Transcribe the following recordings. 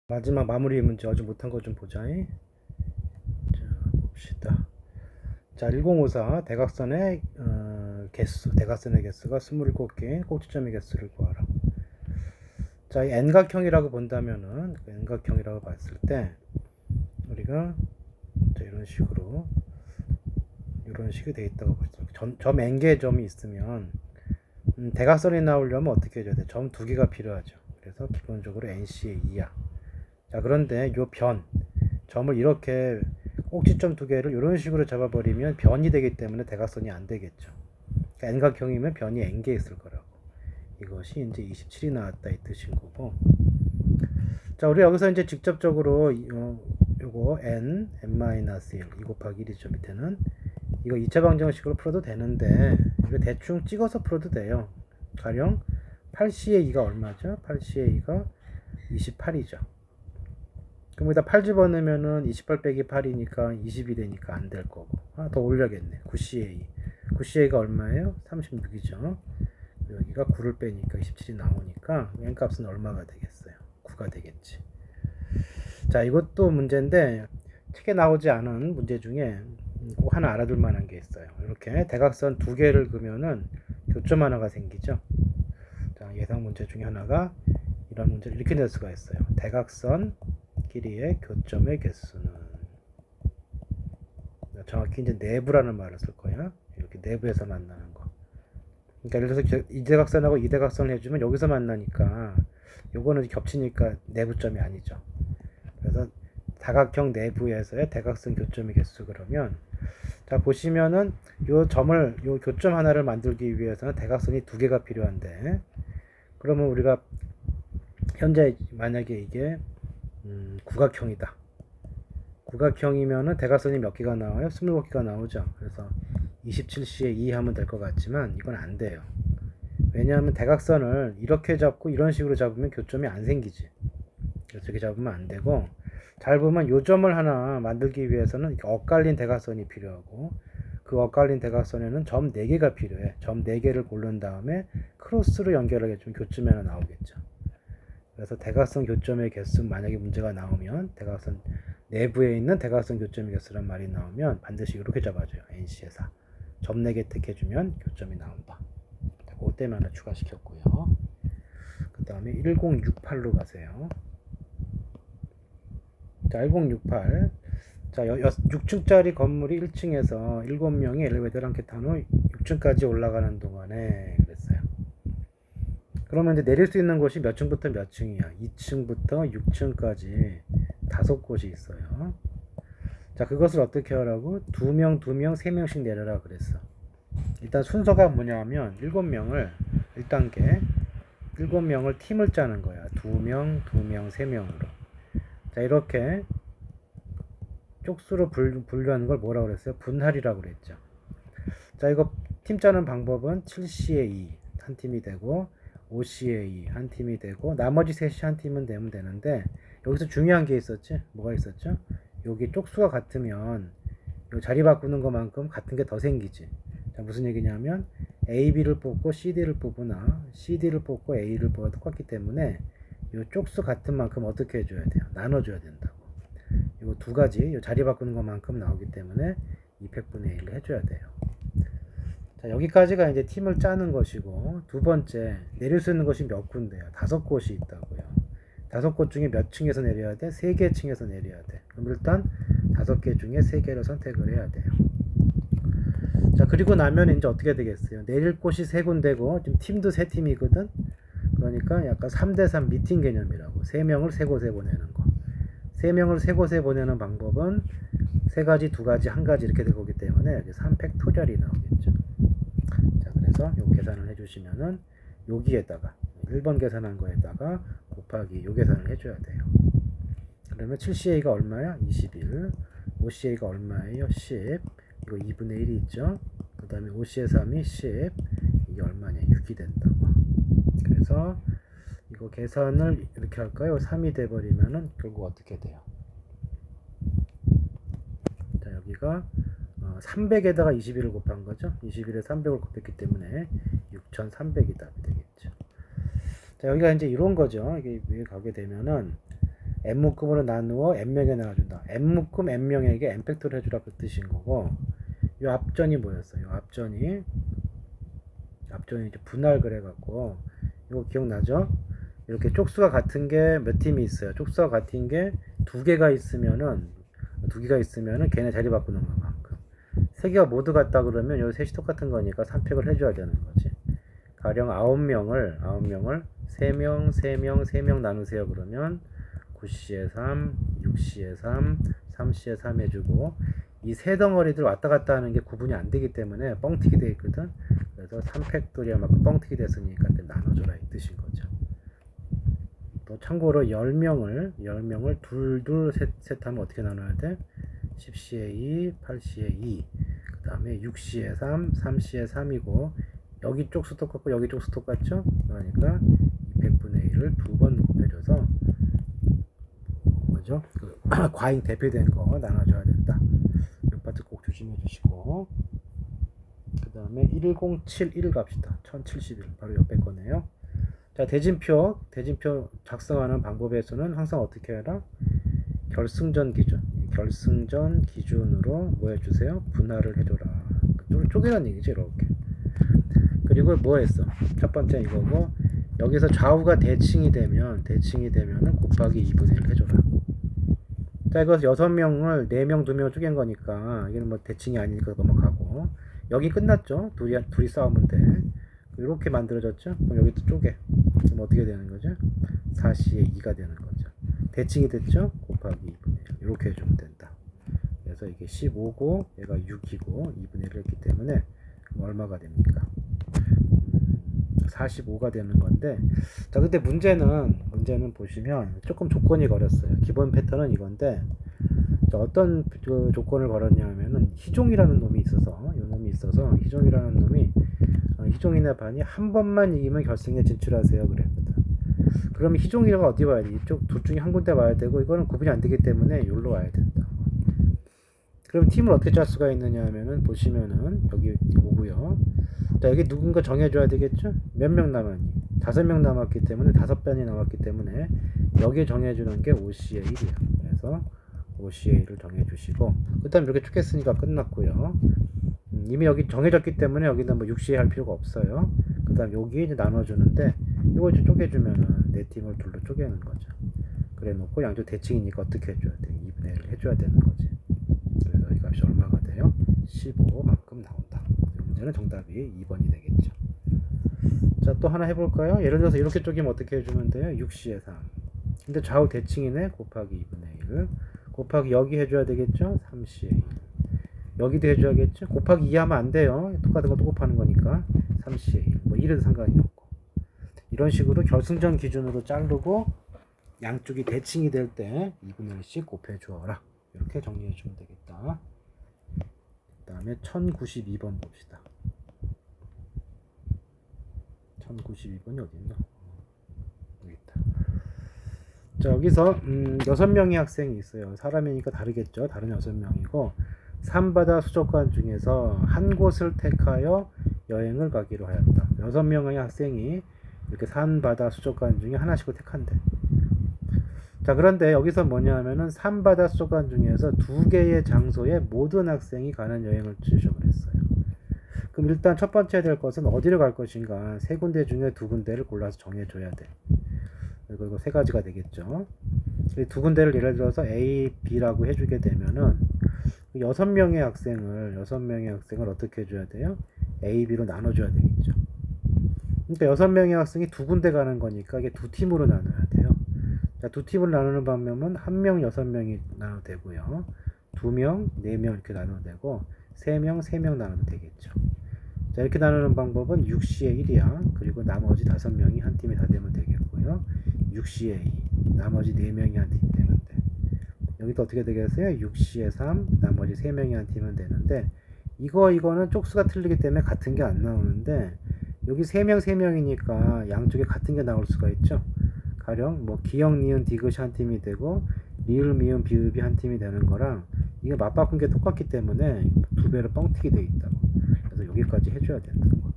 마지막 마무리 문제 어제 못한 거 좀 보자. 자, 봅시다. 자, 1054 대각선의 대각선의 개수가 27개, 꼭지점의 개수를 구하라. 자, 이 N각형이라고 본다면은 그 N각형이라고 봤을 때 우리가 자, 이런 식이 돼 있다고 보죠. 점 N개의 점이 있으면 대각선이 나오려면 어떻게 해줘야 돼? 점 두 개가 필요하죠. 그래서 기본적으로 NC의 2야. 자, 그런데 요 점을 이렇게 꼭지점 두 개를 이런 식으로 잡아버리면 변이 되기 때문에 대각선이 안 되겠죠. 그러니까 N각형이면 변이 N개 있을 거라고. 이것이 이제 27이 나왔다 이 뜻인 거고. 자, 우리 여기서 이제 직접적으로 요거 n-1 2 곱하기 1이죠. 밑에는 이거 2차 방정식으로 풀어도 되는데 이거 대충 찍어서 풀어도 돼요. 가령 8c의 2가 얼마죠? 8c의 2가 28이죠. 그럼 여기다 8 집어넣으면은 28 빼기 8이니까 20이 되니까 안 될 거고. 더 올려야겠네. 9CA. 9CA가 얼마예요? 36이죠. 여기가 9를 빼니까 27이 나오니까 n값은 얼마가 되겠어요? 9가 되겠지. 자, 이것도 문제인데 책에 나오지 않은 문제 중에 꼭 하나 알아둘 만한 게 있어요. 이렇게 대각선 두 개를 그으면은 교점 하나가 생기죠. 자, 예상 문제 중에 하나가 이런 문제를 이렇게 낼 수가 있어요. 대각선 길이의 교점의 개수는 정확히 이제 내부라는 말을 쓸 거야. 이렇게 내부에서 만나는 거. 그러니까 예를 들어서 이 대각선하고 이 대각선을 해주면 여기서 만나니까 요거는 겹치니까 내부점이 아니죠. 그래서 다각형 내부에서의 대각선 교점의 개수 그러면 자 보시면은 요 교점 하나를 만들기 위해서는 대각선이 두 개가 필요한데 그러면 우리가 현재 만약에 이게 구각형이다. 구각형이면은 대각선이 몇 개가 나와요? 27개가 나오죠. 그래서 27c에 2 하면 될 것 같지만 이건 안 돼요. 왜냐하면 대각선을 이렇게 잡고 이런 식으로 잡으면 교점이 안 생기지. 이렇게 잡으면 안 되고 잘 보면 요 점을 하나 만들기 위해서는 엇갈린 대각선이 필요하고 그 엇갈린 대각선에는 점 4개가 필요해. 점 4개를 고른 다음에 크로스로 연결하게 좀 교점이 하나 나오겠죠. 그래서 대각선 교점의 개수 만약에 문제가 나오면 대각선 내부에 있는 대각선 교점의 개수란 말이 나오면 반드시 이렇게 잡아줘요. NC의 4. 점 4개 택해주면 교점이 나온다. 그것 때문에 하나 추가시켰고요. 그 다음에 1068로 가세요. 자, 1068. 자, 6층짜리 건물이 1층에서 7명이 엘리베이터를 함께 탄 후 6층까지 올라가는 동안에 그랬어요. 그러면 이제 내릴 수 있는 곳이 몇 층부터 몇 층이야? 2층부터 6층까지 5곳이 있어요. 자, 그것을 어떻게 하라고? 2명, 2명, 3명씩 내려라 그랬어. 일단 순서가 뭐냐면 7명을 1단계 7명을 팀을 짜는 거야. 2명, 2명, 3명으로. 자, 이렇게 쪽수로 분류하는 걸 뭐라고 그랬어요? 분할이라고 그랬죠. 자, 이거 팀 짜는 방법은 7C에 2 한 팀이 되고 5C에 2 한 팀이 되고 나머지 셋이 한 팀은 되면 되는데 여기서 중요한 게 있었지? 뭐가 있었죠? 여기 쪽수가 같으면 요 자리 바꾸는 것만큼 같은 게 더 생기지. 자, 무슨 얘기냐면 A, B를 뽑고 CD를 뽑으나 CD를 뽑고 A를 뽑아 똑같기 때문에 요 쪽수 같은 만큼 어떻게 해줘야 돼요? 나눠줘야 된다고. 요 두 가지 요 자리 바꾸는 것만큼 나오기 때문에 200분의 1을 해줘야 돼요. 자, 여기까지가 이제 팀을 짜는 것이고 두 번째 내릴 수 있는 것이 몇 군데요? 5곳이 있다고요. 5곳 중에 몇 층에서 내려야 돼? 3개 층에서 내려야 돼. 그럼 일단 5개 중에 3개를 선택을 해야 돼요. 자, 그리고 나면 이제 어떻게 되겠어요? 내릴 곳이 3군데고 지금 팀도 3팀이거든. 그러니까 약간 3대3 미팅 개념이라고. 3명을 3곳에 보내는 거. 3명을 3곳에 보내는 방법은 3가지, 2가지, 1가지 이렇게 될 거기 때문에 여기 3팩토리얼이 나오겠죠. 자, 그래서 요 계산을 해주시면은 여기에다가 1번 계산한 거에다가 곱하기 요 계산을 해줘야 돼요. 그러면 7CA가 얼마야? 21. 5CA가 얼마예요? 10. 이거 2분의 1이 있죠. 그 다음에 5C의 3이 10. 이게 얼마냐? 6이 된다고. 그래서 이거 계산을 이렇게 할까요? 3이 돼버리면은 결국 어떻게 돼요? 자, 여기가 300에다가 21을 곱한 거죠. 21에 300을 곱했기 때문에 6300이 답이 되겠죠. 자, 여기가 이제 이런 거죠. 이게 위에 가게 되면은 n묶음으로 나누어 n명에 나눠준다. n묶음 n명에게 n팩토를 해주라 그 뜻인 거고, 이 앞전이 뭐였어? 이 앞전이 이제 분할 그래갖고, 이거 기억나죠? 이렇게 쪽수가 같은 게 몇 팀이 있어요. 쪽수가 같은 게 두 개가 있으면은 걔네 자리 바꾸는 것만큼. 세 개가 모두 같다 그러면 여기 셋이 똑같은 거니까 3팩을 해줘야 되는 거지. 가령 9명을 3명, 3명, 3명 나누세요 그러면 9C에 3, 6C에 3, 3C에 3 해주고, 이 세 덩어리들 왔다 갔다 하는 게 구분이 안 되기 때문에 뻥튀기 돼 있거든. 그래서 3팩토리얼 만큼 뻥튀기 됐으니까 나눠줘라 이 뜻인 거죠. 또 참고로 10명을 둘 셋 하면 어떻게 나눠야 돼? 10C에 2, 8C에 2, 그 다음에 6C에 3, 3C에 3이고, 여기 쪽수 똑같고 여기 쪽수 똑같죠? 그러니까 200분의 1을 두 번 곱해줘서 뭐죠? 그 과잉 대표된 거 나눠줘야 된다. 이 파트 꼭 조심해 주시고, 그 다음에 1071 갑시다. 1071 바로 옆에 거네요. 자, 대진표 작성하는 방법에서는 항상 어떻게 해라? 결승전 기준으로 뭐 해주세요? 분할을 해줘라. 쪼개란 얘기지 이렇게. 그리고 뭐 했어? 첫 번째 이거고, 여기서 좌우가 대칭이 되면은 곱하기 2분의 1 해줘라. 자, 이거 6명을 4명, 2명 쪼갠 거니까 이게는 뭐 대칭이 아니니까 넘어가고, 여기 끝났죠? 둘이 싸우면 돼. 이렇게 만들어졌죠? 그럼 여기도 쪼개. 그럼 어떻게 되는 거죠? 4C에 2가 되는 거죠. 대칭이 됐죠? 곱하기 2분의 1 이렇게 해주면 된다. 그래서 이게 15고 얘가 6이고 2분의 1을 했기 때문에 얼마가 됩니까? 45가 되는 건데, 자, 근데 문제는 보시면 조금 조건이 걸렸어요. 기본 패턴은 이건데, 자, 어떤 그 조건을 걸었냐면은 희종이라는 놈이 있어서, 희종이라는 놈이 희종이나 반이 한 번만 이기면 결승에 진출하세요 그랬거든. 그러면 희종이가 어디 와야 돼? 이쪽 둘 중에 한 군데 와야 되고, 이거는 구분이 안 되기 때문에 여기로 와야 된다. 그럼 팀을 어떻게 짤 수가 있느냐 하면은 보시면은 여기 오고요. 자, 여기 누군가 정해줘야 되겠죠? 몇 명 남았니? 5명 남았기 때문에 5변이 남았기 때문에 여기에 정해주는 게 5C의 1이야. 그래서 5C의 1을 정해주시고, 그 다음 이렇게 쭉 했으니까 끝났고요. 이미 여기 정해졌기 때문에 여기는 뭐 6C에 할 필요가 없어요. 그 다음 여기 이제 나눠주는데, 이거 이제 쪼개주면은 네 팀을 둘로 쪼개는 거죠. 그래 놓고 양쪽 대칭이니까 어떻게 해줘야 돼? 2분의 1을 해줘야 되는 거지. 그래서 이 값이 얼마가 돼요? 15만큼 나온다. 이 문제는 정답이 2번이 되겠죠. 자, 또 하나 해볼까요? 예를 들어서 이렇게 쪼개면 어떻게 해주면 돼요? 6C에 3. 근데 좌우 대칭이네. 곱하기 2분의 1. 곱하기 여기 해줘야 되겠죠? 3C에 1. 여기도 해줘야겠죠? 곱하기 2 하면 안 돼요. 똑같은 거 또 곱하는 거니까. 3C에 1. 뭐 1은 상관이 없고. 이런 식으로 결승전 기준으로 자르고 양쪽이 대칭이 될 때 2분의 1씩 곱해주어라. 이렇게 정리해주면 되겠다. 그 다음에 1092번 봅시다. 1092번이 어딨나? 여기 있다. 자, 여기서 6명의 학생이 있어요. 사람이니까 다르겠죠. 다른 6명이고, 산바다 수족관 중에서 한 곳을 택하여 여행을 가기로 하였다. 6명의 학생이 이렇게 산바다 수족관 중에 하나씩을 택한대. 자, 그런데 여기서 뭐냐 하면은 산바다 수족관 중에서 2개의 장소에 모든 학생이 가는 여행을 지정을 했어요. 그럼 일단 첫 번째 될 것은 어디를 갈 것인가? 3군데 중에 2군데를 골라서 정해줘야 돼. 이거 3가지가 되겠죠. 2군데를 예를 들어서 A, B라고 해주게 되면은 6명의 학생을 어떻게 해줘야 돼요? A, B로 나눠줘야 되겠죠. 그러니까 6명의 학생이 2군데 가는 거니까 이게 2팀으로 나눠야 돼요. 자, 2팀을 나누는 방법은 1명 6명이 나눠도 되고요. 2명, 4명 이렇게 나눠도 되고, 3명, 3명 나눠도 되겠죠. 자, 이렇게 나누는 방법은 6C에 1이야. 그리고 나머지 5명이 한 팀이 다 되면 되겠고요. 6C에 2, 나머지 4명이 한 팀이 되면 돼. 여기도 어떻게 되겠어요? 6C에 3, 나머지 3명이 한 팀은 되는데, 이거는 쪽수가 틀리기 때문에 같은 게 안 나오는데, 여기 3명이니까 양쪽에 같은 게 나올 수가 있죠. 가령 뭐 기역, 니은, 디귿이 한 팀이 되고 리을, 미음, 비읍이 한 팀이 되는 거랑 이게 맞바꾼 게 똑같기 때문에 2배로 뻥튀기 돼 있다고. 그래서 여기까지 해줘야 된다고.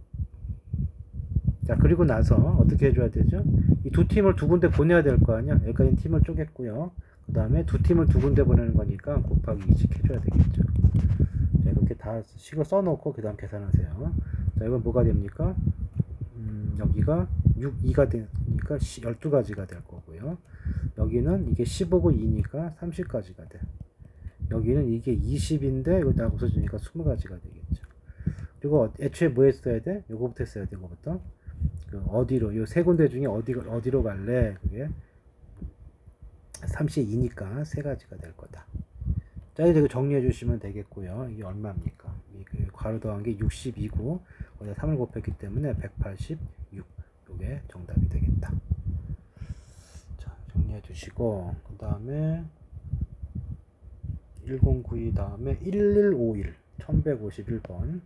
자, 그리고 나서 어떻게 해줘야 되죠? 이 두 팀을 두 군데 보내야 될 거 아니야. 여기까지 팀을 쪼갰고요. 그 다음에 두 팀을 두 군데 보내는 거니까 곱하기 2씩 해줘야 되겠죠. 자, 이렇게 다 식을 써놓고 그 다음 계산하세요. 자, 이건 뭐가 됩니까? 여기가 6, 2가 되니까 12가지가 될 거고요. 여기는 이게 15고 2니까 30가지가 돼. 여기는 이게 20인데 이거 다 없어지니까 20가지가 되겠죠. 그리고 애초에 뭐 했어야 돼? 요거부터 했어야 돼. 요거부터. 그 어디로, 요 세 군데 중에 어디로 갈래? 그게 32니까 세 가지가 될 거다. 자, 이제 정리해 주시면 되겠고요. 이게 얼마입니까? 이 괄호 더한 게 62고, 거기다 3을 곱했기 때문에 186. 요게 정답이 되겠다. 자, 정리해 주시고, 그 다음에 1092 다음에 1151. 1151번.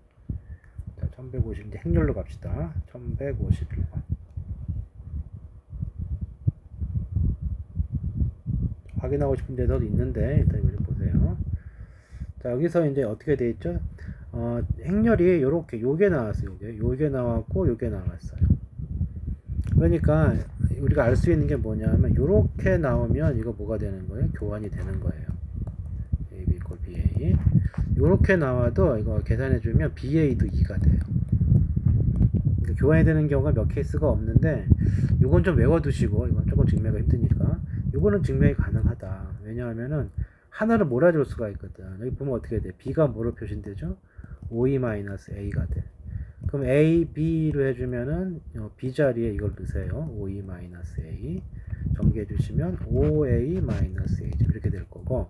자, 1150, 이제 행렬로 갑시다. 1151번. 확인하고 싶은 데도 있는데, 일단 이거 좀 보세요. 자, 여기서 이제 어떻게 돼 있죠? 행렬이 요게 나왔어요. 요게 나왔고, 요게 나왔어요. 그러니까, 우리가 알 수 있는 게 뭐냐면, 요렇게 나오면 이거 뭐가 되는 거예요? 교환이 되는 거예요. AB equal BA. 요렇게 나와도 이거 계산해주면 BA도 2가 돼요. 그러니까 교환이 되는 경우가 몇 케이스가 없는데, 요건 좀 외워두시고, 이건 조금 증명이 힘드니까, 요거는 증명이 가능하다. 왜냐하면은, 하나를 몰아줄 수가 있거든. 여기 보면 어떻게 돼? B가 뭐로 표시되죠? OE-A가 돼. 그럼 A, B로 해주면은 B 자리에 이걸 넣으세요. OE-A. 전개해주시면 OA-A 이렇게 될 거고,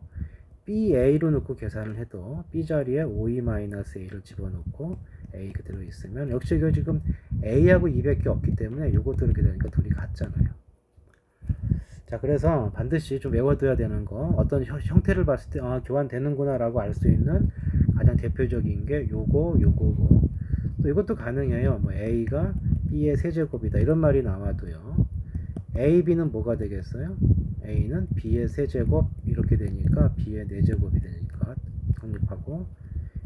BA로 넣고 계산을 해도 B 자리에 OE-A를 집어넣고 A 그대로 있으면 역시 이거 지금 A하고 200개 없기 때문에 요것도 이렇게 되니까 둘이 같잖아요. 자, 그래서 반드시 좀 외워둬야 되는 거, 어떤 형태를 봤을 때 교환되는구나 라고 알 수 있는 가장 대표적인 게 요거고, 또 이것도 가능해요. 뭐 A가 B의 세제곱이다 이런 말이 나와도요, A, B는 뭐가 되겠어요? A는 B의 세제곱 이렇게 되니까 B의 4제곱이 되니까 성립하고,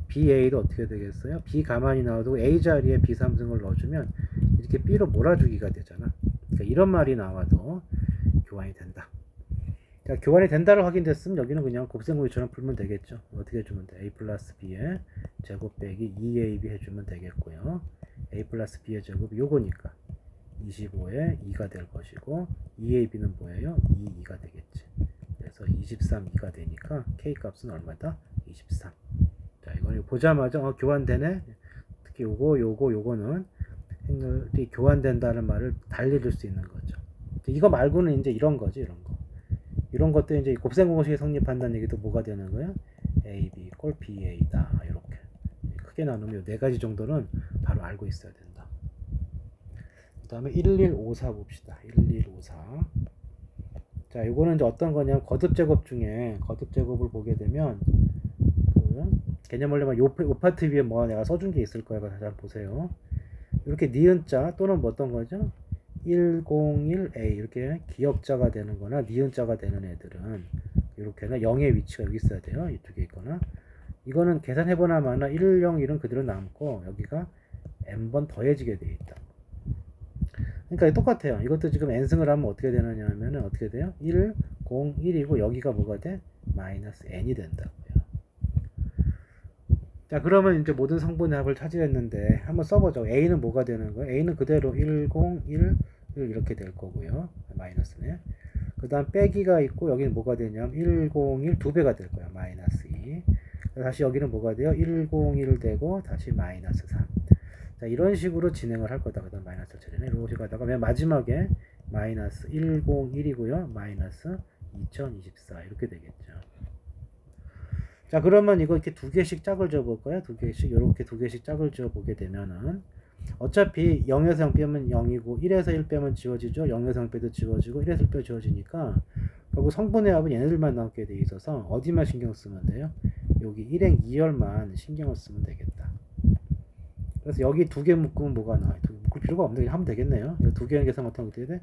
BA도 어떻게 되겠어요? B 가만히 나와도 A 자리에 B 3승을 넣어주면 이렇게 B로 몰아주기가 되잖아. 그러니까 이런 말이 나와도 교환이 된다. 자, 교환이 된다를 확인됐으면 여기는 그냥 곱셈공식처럼 풀면 되겠죠. 어떻게 해주면 돼? A 플러스 B의 제곱 빼기 2AB 해주면 되겠고요. A 플러스 B의 제곱이 요거니까 25에 2가 될 것이고, 2AB는 뭐예요? 2가 되겠지. 그래서 23, 2가 되니까 K 값은 얼마다? 23. 자, 이걸 보자마자 교환되네? 특히 요거는 행렬이 교환된다는 말을 달리 들 수 있는 거죠. 이거 말고는 이제 이런 거지, 이런 것도 이제 곱셈공식이 성립한다는 얘기도 뭐가 되는 거야? AB equal BA다. 이렇게 크게 나누면 네 가지 정도는 바로 알고 있어야 된다. 그 다음에 1154 봅시다. 1154. 자, 이거는 이제 어떤 거냐면 거듭제곱 중에 거듭제곱을 보게 되면 개념원리만 요 파트 위에 뭐 내가 써준 게 있을 거예요. 잘 보세요. 이렇게 니은자 또는 뭐 어떤 거죠? 101A 이렇게 기역자가 되는 거나 니은자가 되는 애들은 이렇게나 0의 위치가 여기 있어야 돼요. 이쪽에 있거나, 이거는 계산해보나 마나 101은 그대로 남고 여기가 n번 더해지게 되어 있다. 그러니까 똑같아요. 이것도 지금 n승을 하면 어떻게 되느냐 하면은 어떻게 돼요? 1, 0, 1이고 여기가 뭐가 돼? 마이너스 n이 된다고요. 자, 그러면 이제 모든 성분의 합을 찾으랬는데 한번 써보죠. A는 뭐가 되는 거예요? A는 그대로 1, 0, 1 이렇게 될 거고요. 마이너스네. 그 다음 빼기가 있고 여기는 뭐가 되냐면 101 2배가 될 거야. 마이너스 2. 다시 여기는 뭐가 돼요? 101 되고 다시 마이너스 3. 자, 이런 식으로 진행을 할 거다. 그 다음 마이너스 처리네. 이런 식으로 하다가 맨 마지막에 마이너스 101이고요. 마이너스 2024 이렇게 되겠죠. 자, 그러면 이거 이렇게 두 개씩 짝을 지어 볼 거야. 두 개씩, 이렇게 두 개씩 짝을 지어 보게 되면은 어차피 0에서 0 빼면 0이고 1에서 1 빼면 지워지죠. 0에서 0 빼도 지워지고 1에서 1 빼도 지워지니까 결국 성분의 합은 얘네들만 남게 돼 있어서 어디만 신경 쓰면 돼요? 여기 1행 2열만 신경을 쓰면 되겠다. 그래서 여기 두 개 묶으면 뭐가 나와요? 묶을 필요가 없는데 하면 되겠네요. 두 개는 계산 못하면 어떻게 돼?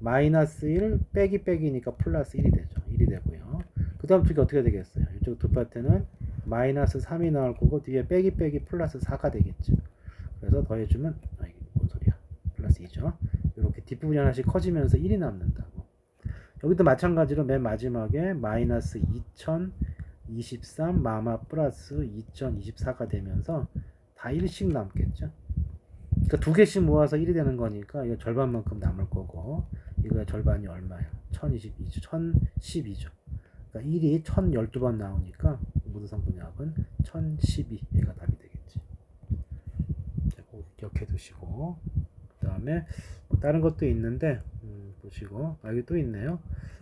마이너스 1 빼기 빼기니까 플러스 1이 되죠. 1이 되고요. 그 다음 두 개 어떻게 되겠어요? 이쪽 두 파트는 마이너스 3이 나올 거고 뒤에 빼기 빼기 플러스 4가 되겠죠. 그래서 더해주면 이게 뭔 소리야? 플러스 2죠. 이렇게 뒷부분이 하나씩 커지면서 1이 남는다고. 여기도 마찬가지로 맨 마지막에 마이너스 2023 마마 플러스 2024가 되면서 다 1씩 남겠죠. 그러니까 두 개씩 모아서 1이 되는 거니까 이거 절반만큼 남을 거고, 이거의 절반이 얼마예요? 1022죠. 1012죠. 그러니까 1이 1012번 나오니까 모든 성분합은 1012가 답이 되겠지. 자, 그거 기억해 두시고, 그 다음에 뭐 다른 것도 있는데 보시고, 여기 또 있네요.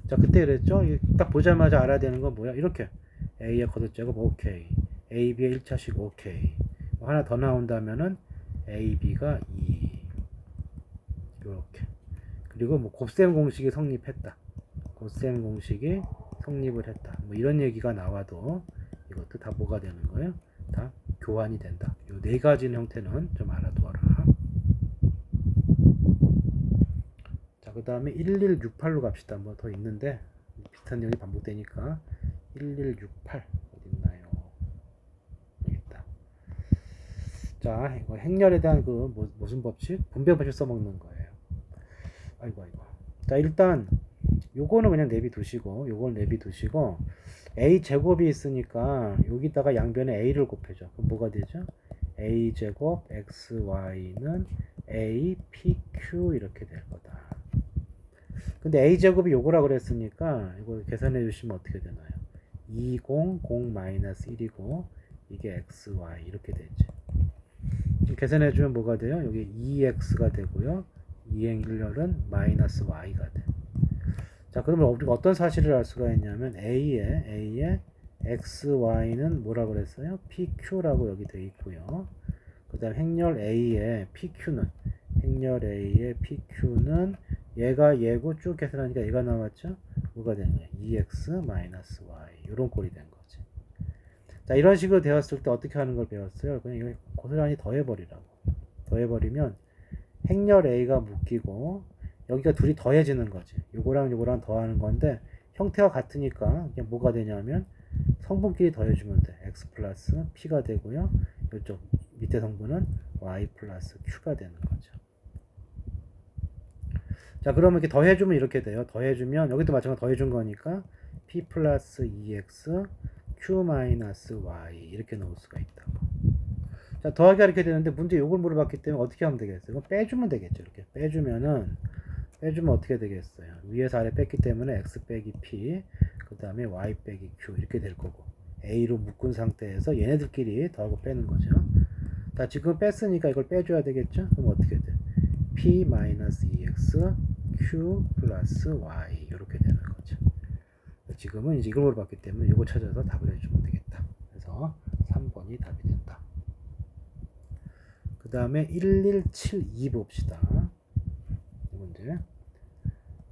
자, 그때 그랬죠? 딱 보자마자 알아야 되는 건 뭐야? 이렇게 A의 거듭제곱 오케이, A, B의 1차식 오케이, 뭐 하나 더 나온다면은 A, B가 2 이렇게. 그리고 뭐 곱셈 공식이 성립했다, 곱셈 공식이 성립을 했다, 뭐 이런 얘기가 나와도 이것도 다 뭐가 되는 거예요? 다 교환이 된다. 이 네 가지 형태는 좀 알아두어라. 자, 그 다음에 1168로 갑시다. 뭐 더 있는데 비슷한 내용이 반복되니까 1168 어디 있나요? 여기 있다. 자, 이거 행렬에 대한 그 무슨 법칙? 분배 법칙 써먹는 거예요. 아이고. 자, 일단 요거는 그냥 내비두시고, 요걸 내비두시고, a 제곱이 있으니까 여기다가 양변에 a를 곱해줘. 그럼 뭐가 되죠? a 제곱 xy는 a pq 이렇게 될 거다. 근데 a 제곱이 요거라 그랬으니까 이거 계산해 주시면 어떻게 되나요? 20 0-1이고 이게 xy 이렇게 되지. 계산해 주면 뭐가 돼요? 여기 2x가 되고요, 2행일렬은 마이너스 y가 돼. 자, 그러면 우리가 어떤 사실을 알 수가 있냐면 A의 XY는 뭐라고 그랬어요? PQ라고 여기 되어 있고요. 그 다음 행렬 A의 PQ는 얘가 얘고 쭉 계산하니까 얘가 나왔죠? 뭐가 되냐? 2x-y 이런 꼴이 된 거지. 자, 이런 식으로 되었을 때 어떻게 하는 걸 배웠어요? 그냥 이거 고스란히 더해버리라고. 더해버리면 행렬 A가 묶이고 여기가 둘이 더해지는 거지. 요거랑 요거랑 더하는 건데 형태가 같으니까 그냥 뭐가 되냐면 성분끼리 더해주면 돼. x 플러스 p가 되고요, 이쪽 밑에 성분은 y 플러스 q가 되는 거죠. 자, 그러면 이렇게 더해주면 이렇게 돼요. 더해주면 여기도 마찬가지로 더해준 거니까 p 플러스 2x q 마이너스 y 이렇게 넣을 수가 있다고. 자, 더하기가 이렇게 되는데 문제 요걸 물어봤기 때문에 어떻게 하면 되겠어요? 이건 빼주면 되겠죠. 이렇게 빼주면 어떻게 되겠어요? 위에서 아래 뺐기 때문에 x 빼기 p, 그 다음에 y 빼기 q 이렇게 될 거고, a로 묶은 상태에서 얘네들끼리 더하고 빼는 거죠. 자, 지금 뺐으니까 이걸 빼줘야 되겠죠? 그럼 어떻게 돼? p 마이너스 2x q 플러스 y 이렇게 되는 거죠. 지금은 이제 이걸 물어봤기 때문에 이거 찾아서 답을 해주면 되겠다. 그래서 3번이 답이 된다. 그 다음에 1172 봅시다. 이 문제.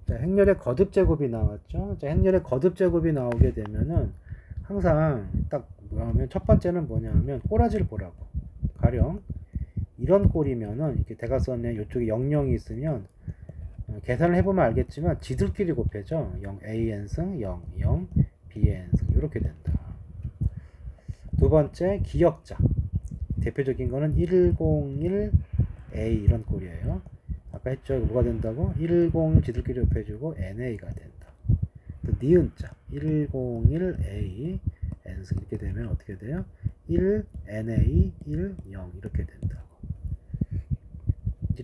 자, 행렬의 거듭 제곱이 나왔죠. 자, 행렬의 거듭 제곱이 나오게 되면은 항상 딱 뭐냐면 첫 번째는 뭐냐면 꼬라지를 보라고. 가령 이런 꼴이면은 이렇게 대각선에 이쪽에 00이 있으면 계산을 해보면 알겠지만 지들끼리 곱해져. 0 AN승 0 B의 N승 이렇게 된다. 두 번째 기역자. 대표적인 거는 101A 이런 꼴이에요. 아까 했죠. 뭐가 된다고? 101 지들끼리 곱해주고 NA가 된다. 또 니은자 101A N승 이렇게 되면 어떻게 돼요? 1 NA 1 0 이렇게 된다고.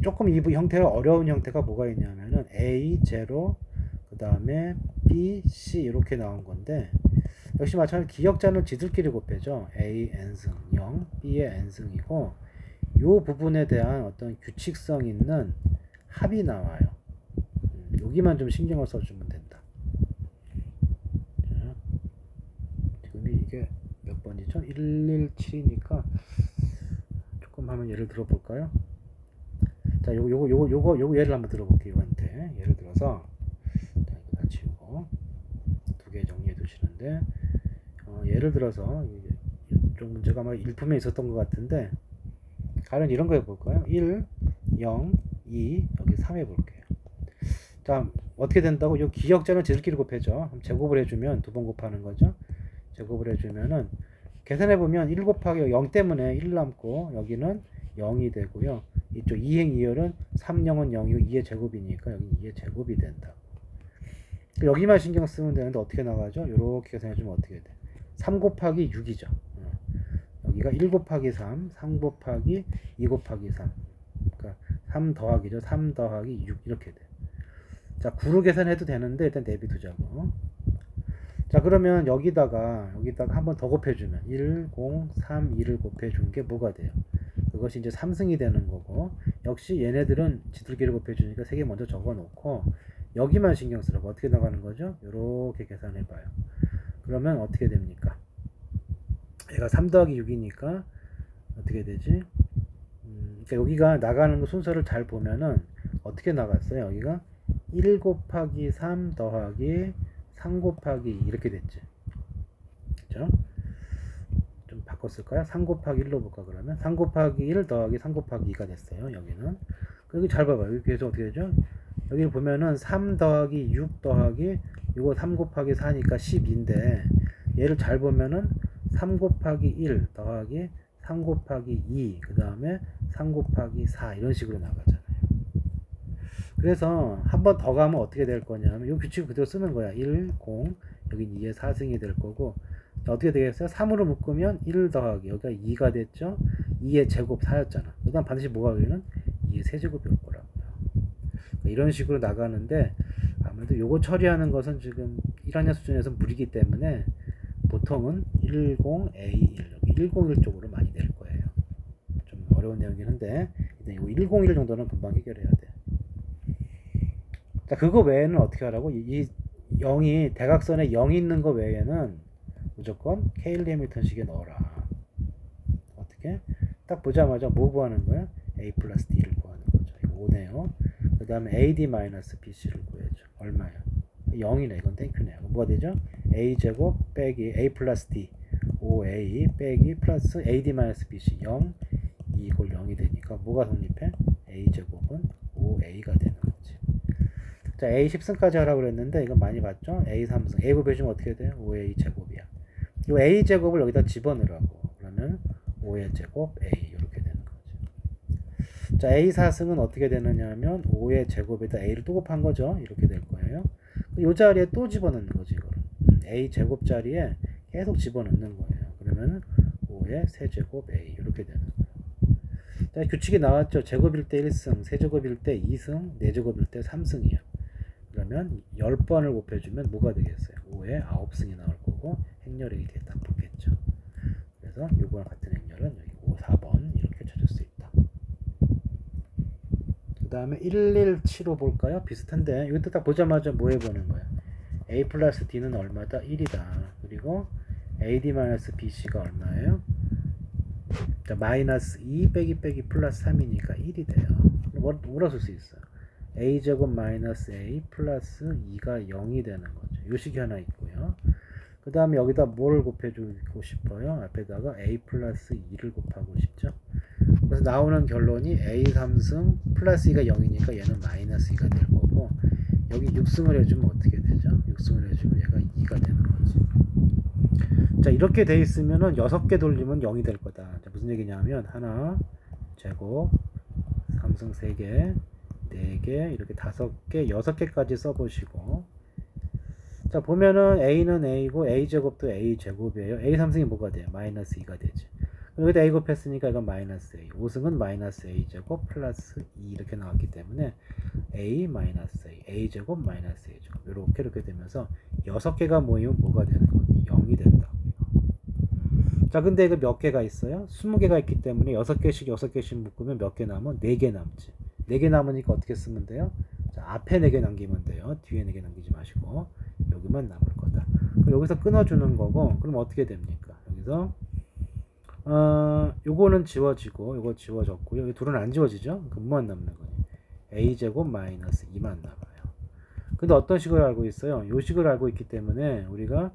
조금 이 형태가 어려운 형태가 뭐가 있냐면은 A 0 그 다음에 B C 이렇게 나온 건데, 역시 마찬가지로 기역자는 지들끼리 곱해죠. A N승 0 B의 N승이고 이 부분에 대한 어떤 규칙성 있는 합이 나와요. 여기만 좀 신경을 써주면 된다. 자, 지금 이게 몇 번이죠? 117이니까 조금 한번 예를 들어 볼까요? 자, 요거 예를 한번 들어볼게요. 이거한테 예를 들어서, 자, 이거 다 지우고 두 개 정리해 두시는데, 예를 들어서 좀 문제가 막 일품에 있었던 것 같은데, 가령 이런 거 해볼까요? 1, 0, 2, 여기 3 해볼게요. 자, 어떻게 된다고? 이 기역자는 지들끼리 곱해져. 제곱을 해주면 두 번 곱하는 거죠. 제곱을 해주면은 계산해보면 1 곱하기 0 때문에 1 남고 여기는 0이 되고요. 이쪽 2행 2열은 3영은 0이고 2의 제곱이니까 여기 2의 제곱이 된다. 여기만 신경 쓰면 되는데 어떻게 나가죠? 이렇게 계산해주면 어떻게 돼? 3 곱하기 6이죠. 여기가 1 곱하기 3, 3 곱하기 2 곱하기 3. 그러니까 3 더하기죠. 3 더하기 6 이렇게 돼. 자, 9로 계산해도 되는데 일단 내비두자고. 자, 그러면 여기다가 한 번 더 곱해주면 1, 0, 3, 2를 곱해준 게 뭐가 돼요? 그것이 이제 3승이 되는 거고, 역시 얘네들은 지들끼리 곱해주니까 3개 먼저 적어놓고 여기만 신경 쓰라고. 어떻게 나가는 거죠? 이렇게 계산해봐요. 그러면 어떻게 됩니까? 얘가 3 더하기 6이니까 어떻게 되지? 그러니까 여기가 나가는 순서를 잘 보면은 어떻게 나갔어요? 여기가 1 곱하기 3 더하기 3 곱하기 2 이렇게 됐지. 그죠? 좀 바꿨을까요? 3 곱하기 1로 볼까 그러면? 3 곱하기 1 더하기 3 곱하기 2가 됐어요. 여기는. 여기 잘 봐봐요. 여기 계속 어떻게 되죠? 여기 보면은 3 더하기 6 더하기 이거 3 곱하기 4니까 12인데 얘를 잘 보면은 3 곱하기 1 더하기 3 곱하기 2 그 다음에 3 곱하기 4 이런 식으로 나가잖아요. 그래서 한 번 더 가면 어떻게 될 거냐면 이 규칙 그대로 쓰는 거야. 1, 0 여기 2의 4승이 될 거고 어떻게 되겠어요? 3으로 묶으면 1 더하기 여기가 2가 됐죠. 2의 제곱 4였잖아. 그 다음 반드시 뭐가 되는? 2의 세제곱이 올 거라고요. 이런 식으로 나가는데 아무래도 요거 처리하는 것은 지금 1학년 수준에서 무리기 때문에 보통은 10A1 여기 101 쪽으로 많이 낼 거예요. 좀 어려운 내용이긴 한데 일단 이거 101 정도는 금방 해결해야 돼. 자, 그거 외에는 어떻게 하라고? 이 0이 대각선에 0이 있는 거 외에는 무조건 케일리 해밀턴식에 넣어라. 어떻게? 딱 보자마자 뭐 구하는 거야? A 플러스 D를 구하는 거죠. 이거 5네요. 그 다음에 AD-BC를 구해줘. 얼마야? 0이네. 이건 땡큐네. 뭐가 되죠? A 제곱 빼기 A 플러스 D 5A 빼기 플러스 AD-BC 0 2 이걸 0이 되니까 뭐가 성립해? A 제곱은 5A가 되는 거지. 자, A 10승까지 하라고 그랬는데 이건 많이 봤죠? A 3승. A 곱해주면 어떻게 돼요? 5A 제곱이야. 이 A 제곱을 여기다 집어넣으라고. 그러면 5의 제곱 A 이렇게 되는 거죠. 자, A 4승은 어떻게 되느냐 하면 5의 제곱에다 A를 또 곱한 거죠. 이렇게 될 거예요. 이 자리에 또 집어넣는 거지 이거를. A 제곱 자리에 계속 집어넣는 거예요. 그러면 5의 세제곱 A 이렇게 되는 거예요. 자, 규칙이 나왔죠. 제곱일 때 1승, 세제곱일 때 2승, 네제곱일 때 3승이야. 그러면 10번을 곱해주면 뭐가 되겠어요? 5에 9승이 나올 거고 행렬이 이렇게 딱 붙겠죠. 그래서 요거랑 같은 행렬은 여기 5, 4번 이렇게 찾을 수 있다. 그 다음에 117호 볼까요? 비슷한데 이것도 딱 보자마자 뭐 해보는 거야? A 플러스 D는 얼마다? 1이다. 그리고 AD-BC가 얼마예요? 자, 마이너스 2 빼기 플러스 3이니까 1이 돼요. 뭐라 쓸 수 있어요? A제곱 마이너스 A 플러스 2가 0이 되는 거죠. 요 식이 하나 있고요. 그 다음에 여기다 뭘 곱해주고 싶어요? 앞에다가 A 플러스 2를 곱하고 싶죠. 그래서 나오는 결론이 A 3승 플러스 2가 0이니까 얘는 마이너스 2가 될 거고 여기 6승을 해주면 어떻게 되죠? 6승을 해주면 얘가 2가 되는 거지. 자, 이렇게 돼 있으면은 6개 돌리면 0이 될 거다. 자, 무슨 얘기냐면 하나 제곱 3승 3개 4개 이렇게 5개 6개까지 써보시고 자, 보면은 A는 A고 A제곱도 A제곱이에요. A 3승이 뭐가 돼요? 마이너스 2가 되지. 여기다 A 곱했으니까 이건 마이너스 A 5승은 마이너스 A제곱 플러스 2 이렇게 나왔기 때문에 A 마이너스 A A제곱 마이너스 A제곱 이렇게 되면서 6개가 모이면 뭐가 되는 거니? 0이 된다고요. 자, 근데 이거 몇 개가 있어요? 20개가 있기 때문에 6개씩 묶으면 몇 개 남은? 4개 남지. 4개 남으니까 어떻게 쓰면 돼요? 자, 앞에 4개 남기면 돼요. 뒤에 4개 남기지 마시고 여기만 남을 거다. 그럼 여기서 끊어주는 거고 그럼 어떻게 됩니까? 여기서 요거는 지워지고 요거 지워졌고요. 여기 둘은 안 지워지죠? 그럼 뭐만 남는 거예요? A제곱 마이너스 2만 남아요. 근데 어떤 식을 알고 있어요? 요 식을 알고 있기 때문에 우리가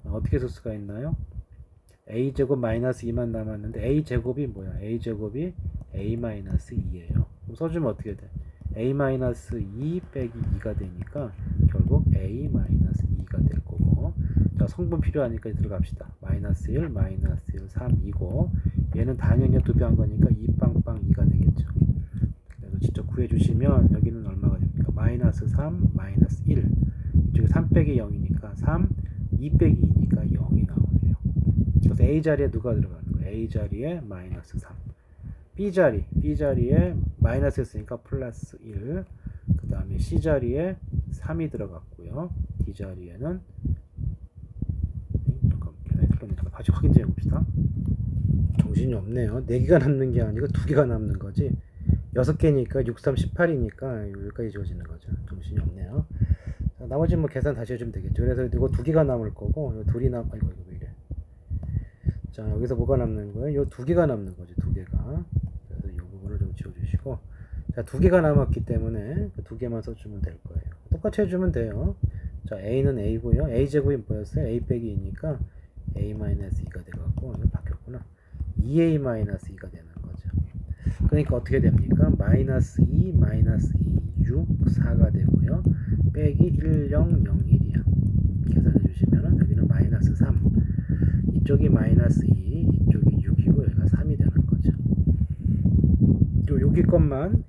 어떻게 쓸 수가 있나요? A제곱 마이너스 2만 남았는데 A제곱이 뭐야? A제곱이 A 마이너스 2예요. 써주면 어떻게 돼? A 마이너스 2 빼기 2가 되니까 결국 A 마이너스 2가 될 거고 자, 성분 필요하니까 들어갑시다. 마이너스 1, 마이너스 1, 3, 2고 얘는 당연히 2배 한 거니까 2 빵빵 2가 되겠죠. 여기서 직접 구해주시면 여기는 얼마가 됩니까? 마이너스 3, 마이너스 1. 이쪽에 3 빼기 0이니까 3, 2 빼기 2니까 0이 나오네요. 그래서 A자리에 누가 들어가는 거예요? A자리에 마이너스 3. B자리에 마이너스 했으니까 플러스 1. 그 다음에 C자리에 3이 들어갔고요. D자리에는 잠깐 다시 확인 좀 해봅시다. 정신이 없네요. 4개가 남는 게 아니고 2개가 남는 거지. 6개니까 6, 3, 18이니까 여기까지 지워지는 거죠. 정신이 없네요. 자, 나머지 뭐 계산 다시 해주면 되겠죠. 그래서 이거 2개가 남을 거고, 요 둘이 이거 왜 이래. 자, 여기서 뭐가 남는 거예요? 요 2개가 남는 거죠. 2개가. 그래서 이 부분을 좀 지워주시고. 자, 2개가 남았기 때문에 그 2개만 써주면 될 거예요. 똑같이 해주면 돼요. 자, A는 A고요. A제곱이 뭐였어요? A 빼기 2니까 A-2가 돼갖고, 이거 바뀌었구나. 2A-2가 되는 거죠. 그러니까 어떻게 됩니까? 마이너스 2, 마이너스 2, 6, 4가 되고요. 빼기 1, 0, 0, 1이야. 계산해 주시면은 여기는 마이너스 3. 이쪽이 마이너스 2, 이쪽이 6이고 여기가 3이 되는 거죠. 여기 것만,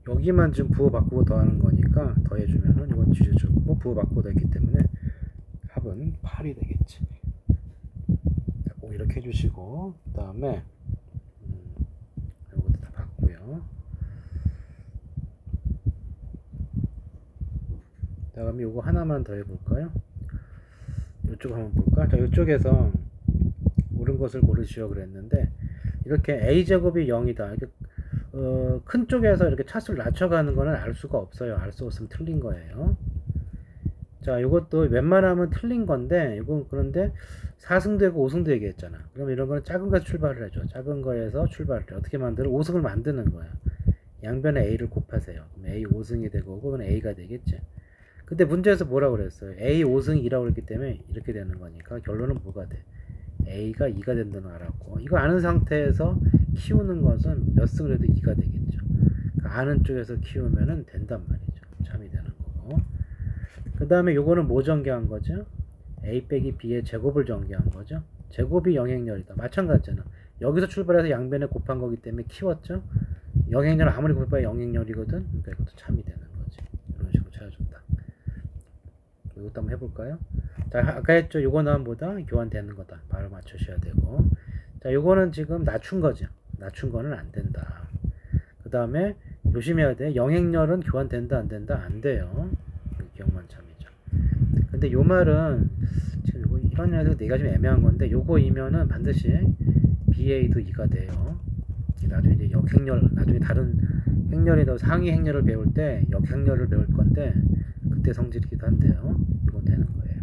여기만 지금 부호 바꾸고 더하는 거니까 더해주면은 이건 주제주고 부호 바꾸고 더했기 때문에 합은 8이 되겠지. 꼭 이렇게 해주시고, 그 다음에 이것도 다 봤고요. 다음에 이거 하나만 더 해볼까요? 이쪽 한번 볼까? 자, 이쪽에서 옳은 것을 고르시오 그랬는데, 이렇게 A제곱이 0이다. 이렇게 큰 쪽에서 이렇게 차수를 낮춰가는 거는 알 수가 없어요. 알 수 없으면 틀린 거예요. 자, 이것도 웬만하면 틀린 건데, 이건 그런데 4승되고 5승도 얘기했잖아. 그럼 이런 거는 작은 거에서 출발을 해줘. 작은 거에서 출발을 해. 어떻게 만들어? 5승을 만드는 거야. 양변에 A를 곱하세요. 그럼 A 5승이 되고, 그건 A가 되겠지. 근데 문제에서 뭐라고 그랬어요? A 5승이라고 그랬기 때문에 이렇게 되는 거니까 결론은 뭐가 돼? A가 2가 된다는 걸 알았고, 이거 아는 상태에서 키우는 것은 몇 승을 해도 2가 되겠죠. 그러니까 아는 쪽에서 키우면은 된단 말이죠. 참이 되는 거고. 그 다음에 요거는 뭐 전개한 거죠? A 빼기 B의 제곱을 전개한 거죠. 제곱이 영행렬이다. 마찬가지잖아. 여기서 출발해서 양변에 곱한 거기 때문에 키웠죠. 영행렬 아무리 곱해봐야 영행렬이거든. 그러니까 이것도 참이 되는 거지. 이런 식으로 찾아준다. 이것도 한번 해볼까요? 자, 아까 했죠. 요거 나보다 교환되는 거다. 바로 맞추셔야 되고. 자, 요거는 지금 낮춘 거죠. 낮춘 거는 안 된다. 그 다음에 조심해야 돼. 영행렬은 교환된다, 안 된다? 안 돼요. 기억만 참이죠. 근데 요 말은 지금 요거 이런 녀석 네가 좀 애매한 건데, 요거이면은 반드시 BA도 2가 돼요. 나중에 이제 역행렬, 나중에 다른 행렬에도 상위 행렬을 배울 때 역행렬을 배울 건데, 그때 성질이기도 한데요. 이건 되는 거예요.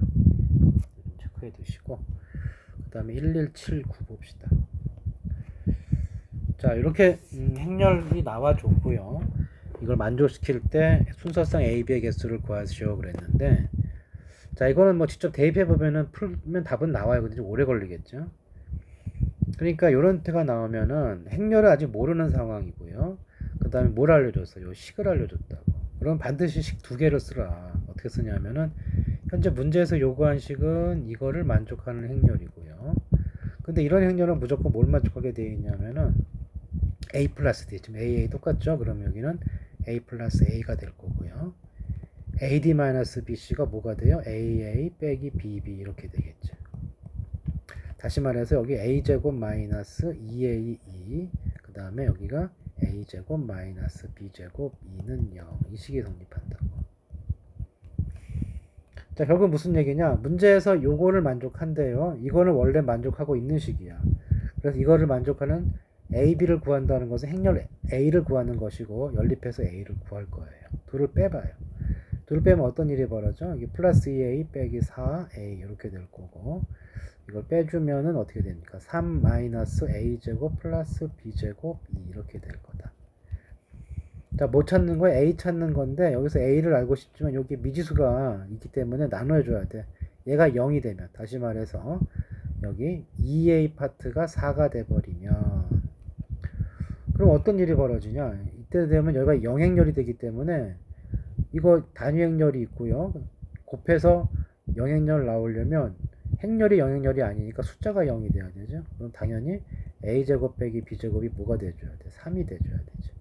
체크해 두시고, 그 다음에 1179 봅시다. 자, 이렇게 행렬이 나와줬고요. 이걸 만족시킬 때 순서상 A, B의 개수를 구하시오 그랬는데, 자, 이거는 뭐 직접 대입해 보면은 풀면 답은 나와요. 근데 좀 오래 걸리겠죠. 그러니까 이런 태가 나오면은 행렬을 아직 모르는 상황이고요. 그 다음에 뭘 알려줬어요? 식을 알려줬다고. 그럼 반드시 식 2개를 쓰라. 어떻게 쓰냐면은 현재 문제에서 요구한 식은 이거를 만족하는 행렬이고요. 근데 이런 행렬은 무조건 뭘 만족하게 되어 있냐면은 A 플러스 D. 지금 AA 똑같죠? 그럼 여기는 A 플러스 A가 될 거고요. AD-BC가 뭐가 돼요? AA 빼기 BB 이렇게 되겠죠. 다시 말해서 여기 A제곱 마이너스 2A2, 그 다음에 여기가 A제곱 마이너스 B제곱 2는 0. 이 식이 성립한다고. 자, 결국 무슨 얘기냐? 문제에서 요거를 만족한대요. 이거는 원래 만족하고 있는 식이야. 그래서 이거를 만족하는 A, B를 구한다는 것은 행렬 A를 구하는 것이고, 연립해서 A를 구할 거예요. 둘을 빼봐요. 둘을 빼면 어떤 일이 벌어져? 이게 플러스 2A 빼기 4A 이렇게 될 거고, 이걸 빼주면은 어떻게 됩니까? 3 마이너스 A제곱 플러스 B제곱 2 이렇게 될 거다. 자, 뭐 찾는 거야? A 찾는 건데, 여기서 A를 알고 싶지만 여기 미지수가 있기 때문에 나눠줘야 돼. 얘가 0이 되면, 다시 말해서 여기 2A 파트가 4가 돼버리면, 그럼 어떤 일이 벌어지냐? 이때 되면 여기가 영행렬이 되기 때문에 이거 단위행렬이 있고요. 곱해서 영행렬 나오려면 행렬이 영행렬이 아니니까 숫자가 0이 돼야 되죠. 그럼 당연히 A제곱 빼기 B제곱이 뭐가 돼줘야 돼? 3이 돼줘야 되죠.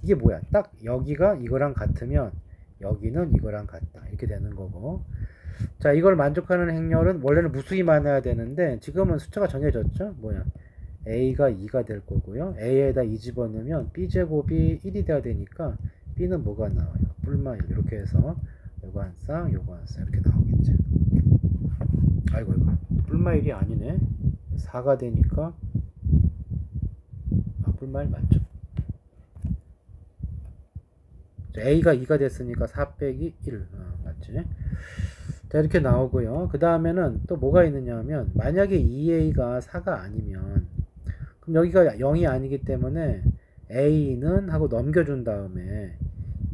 이게 뭐야? 딱 여기가 이거랑 같으면 여기는 이거랑 같다. 이렇게 되는 거고. 자, 이걸 만족하는 행렬은 원래는 무수히 많아야 되는데 지금은 숫자가 정해졌죠? 뭐야? a가 2가 될 거고요. a에다 2 집어넣으면 b제곱이 1이 돼야 되니까 b는 뭐가 나와요? 뿔마 1. 이렇게 해서 요거 한 쌍, 요거 한 쌍 이렇게 나오겠죠. 아이고 뿔마 1이 아니네. 4가 되니까 뿔마 1 맞죠? a가 2가 됐으니까 4 빼기 1 맞지? 자 이렇게 나오고요. 그 다음에는 또 뭐가 있느냐 하면 만약에 2a가 4가 아니면 그럼 여기가 0이 아니기 때문에 a는 하고 넘겨준 다음에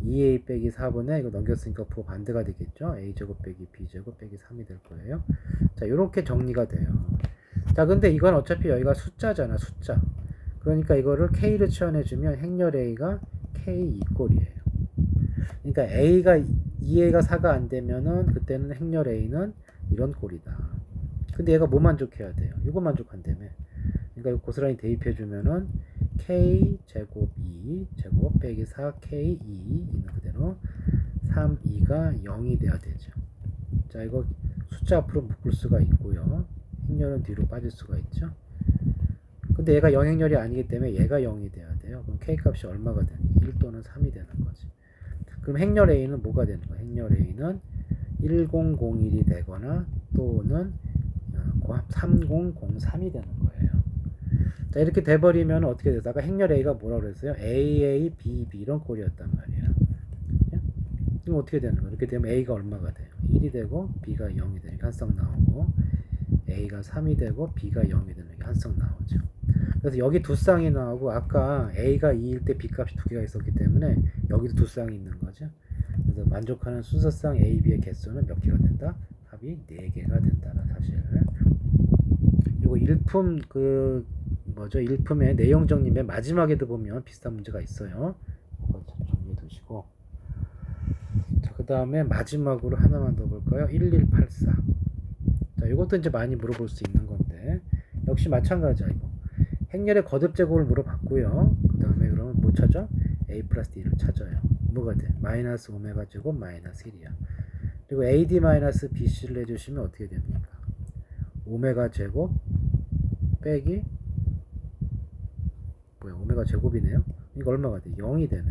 2a 빼기 4분의 이거 넘겼으니까 부호 반대가 되겠죠. a제곱 빼기 b제곱 빼기 3이 될 거예요. 자 이렇게 정리가 돼요. 자 근데 이건 어차피 여기가 숫자잖아. 숫자. 그러니까 이거를 k를 치환해주면 행렬 a가 k 이꼴이에요. 그러니까 a가 2a가 4가 안 되면은 그때는 행렬 a는 이런 꼴이다. 근데 얘가 뭐 만족해야 돼요? 이거 만족한다며. 그러니까 고스란히 대입해 주면은 k 제곱 2 제곱 빼기 4 k 2 있는 그대로 3 2가 0이 돼야 되죠. 자 이거 숫자 앞으로 묶을 수가 있고요. 행렬은 뒤로 빠질 수가 있죠. 근데 얘가 0행렬이 아니기 때문에 얘가 0이 돼야 돼요. 그럼 k 값이 얼마가 되는 거야? 1 또는 3이 되는 거지. 그럼 행렬 a는 뭐가 되는 거야? 행렬 a는 1001이 되거나 또는 3003이 되는 거예요. 자 이렇게 돼버리면 어떻게 되다가 행렬 a가 뭐라고 그랬어요? AA, BB 이런 꼴이었단 말이에요. 그럼 어떻게 되는 거예요? 이렇게 되면 a가 얼마가 돼요? 1이 되고 b가 0이 되니까 한 쌍 나오고 a가 3이 되고 b가 0이 되니까 한 쌍 나오죠. 그래서 여기 두 쌍이 나오고 아까 a가 2일 때 b 값이 두 개가 있었기 때문에 여기도 두 쌍이 있는 거죠. 그래서 만족하는 순서쌍 a, b의 개수는 몇 개가 된다? 합이 4개가 된다는 사실. 요거 일품 일품의 내용 정리 맨 마지막에도 보면 비슷한 문제가 있어요. 이거 좀 정리해 두시고. 자, 그 다음에 마지막으로 하나만 더 볼까요? 1184. 자, 이것도 이제 많이 물어볼 수 있는 건데, 역시 마찬가지야, 이거. 행렬의 거듭 제곱을 물어봤고요. 그 다음에 그러면 뭐 찾아? a 플러스 d를 찾아요. 뭐가 돼? 마이너스 오메가 제곱 마이너스 1이야. 그리고 ad 마이너스 bc를 해주시면 어떻게 됩니까? 오메가 제곱 빼기 오메가 제곱이네요. 이거 얼마가 돼? 0이 되네.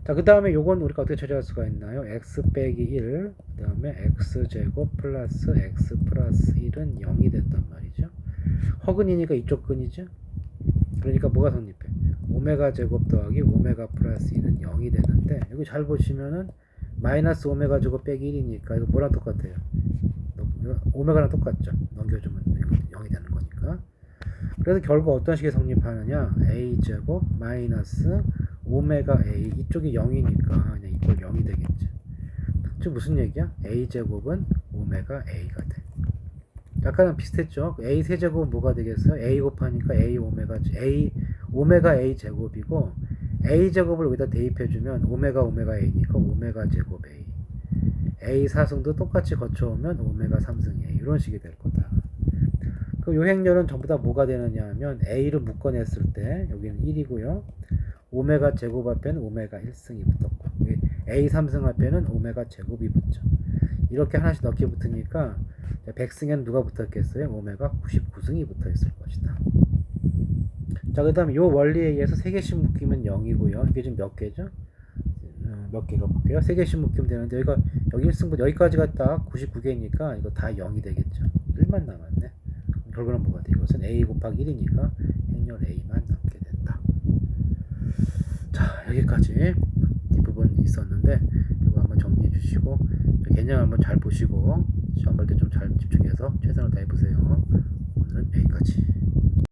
자, 그 다음에 요건 우리가 어떻게 처리할 수가 있나요? x 빼기 1, 그 다음에 x 제곱 플러스 x 플러스 1은 0이 됐단 말이죠. 허근이니까 이쪽 근이죠. 그러니까 뭐가 성립해? 오메가 제곱 더하기 오메가 플러스 1은 0이 되는데 여기 잘 보시면은 마이너스 오메가 제곱 빼기 1이니까 이거 뭐랑 똑같아요? 오메가랑 똑같죠. 넘겨주면 0이 되는 거니까. 그래서 결국 어떤 식이 성립하느냐? a 제곱 마이너스 오메가 a 이쪽이 0이니까 그냥 이꼴 0이 되겠지. 즉 무슨 얘기야? a 제곱은 오메가 a가 돼. 약간은 비슷했죠. a 세제곱은 뭐가 되겠어요? a 곱하니까 a 오메가 a 제곱이고 a 제곱을 여기다 대입해주면 오메가 a니까 오메가 제곱 a 사승도 똑같이 거쳐오면 오메가 3승 a 이런 식이 될 거다. 요 행렬은 전부 다 뭐가 되느냐 하면 a를 묶어냈을 때 여기는 1이고요. 오메가 제곱 앞에는 오메가 1승이 붙었고 a 3승 앞에는 오메가 제곱이 붙죠. 이렇게 하나씩 넣기 붙으니까 100승에는 누가 붙었겠어요? 오메가 99승이 붙어있을 것이다. 자, 그 다음에 요 원리에 의해서 3개씩 묶이면 0이고요. 이게 지금 몇 개죠? 몇 개가 볼게요. 3개씩 묶이면 되는데 여기 1승부터 여기까지가 딱 99개니까 이거 다 0이 되겠죠. 1만 남았네. 결과는 뭐가 돼? 이것은 a 곱하기 1이니까 행렬 a만 남게 된다. 자, 여기까지 뒷부분이 있었는데 이거 한번 정리해 주시고 개념 한번 잘 보시고 시험 볼 때 좀 잘 집중해서 최선을 다해 보세요. 오늘은 여기까지.